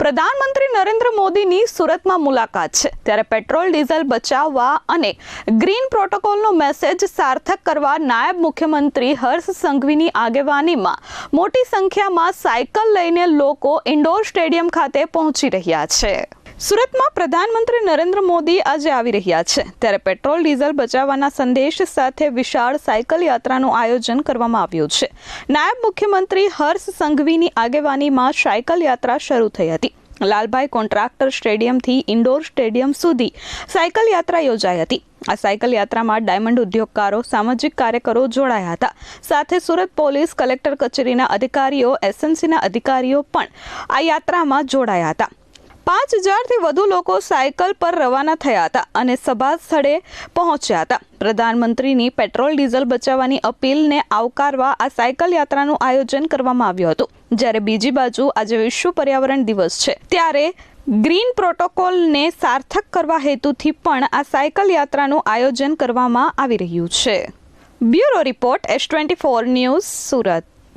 પ્રધાનમંત્રી નરેન્દ્ર મોદીની સુરતમાં મુલાકાત છે ત્યારે પેટ્રોલ ડીઝલ બચાવવા અને ગ્રીન પ્રોટોકોલનો મેસેજ સાર્થક કરવા નાયબ મુખ્યમંત્રી હર્ષ સંઘવીની આગેવાનીમાં મોટી સંખ્યામાં સાયકલ લઈને લોકો ઇન્ડોર સ્ટેડિયમ ખાતે પહોંચી રહ્યા છે। સુરતમાં પ્રધાનમંત્રી નરેન્દ્ર મોદી આજે આવી રહ્યા છે ત્યારે પેટ્રોલ ડીઝલ બચાવવાના સંદેશ સાથે વિશાળ સાયકલ યાત્રાનું આયોજન કરવામાં આવ્યું છે। નાયબ મુખ્યમંત્રી હર્ષ સંઘવીની આગેવાનીમાં સાયકલ યાત્રા શરૂ થઈ હતી। લાલભાઈ કોન્ટ્રાક્ટર સ્ટેડિયમથી ઇન્ડોર સ્ટેડિયમ સુધી સાયકલ યાત્રા યોજાઈ હતી। આ સાયકલ યાત્રામાં ડાયમંડ ઉદ્યોગકારો, સામાજિક કાર્યકરો જોડાયા હતા। સાથે સુરત પોલીસ કલેક્ટર કચેરીના અધિકારીઓ, એસએમસીના અધિકારીઓ પણ આ યાત્રામાં જોડાયા હતા। 5000થી વધુ લોકો સાયકલ પર રવાના થયા હતા અને સભા સ્થળે પહોંચ્યા હતા। પ્રધાનમંત્રીની પેટ્રોલ ડીઝલ બચાવવાની અપીલને આવકારવા આ સાયકલ યાત્રાનું આયોજન કરવામાં આવ્યું હતું। જ્યારે બીજી બાજુ આજે વિશ્વ પર્યાવરણ દિવસ છે ત્યારે ગ્રીન પ્રોટોકોલને સાર્થક કરવા હેતુથી પણ આ સાયકલ યાત્રાનું આયોજન કરવામાં આવી રહ્યું છે। Bureau report S24 news Surat.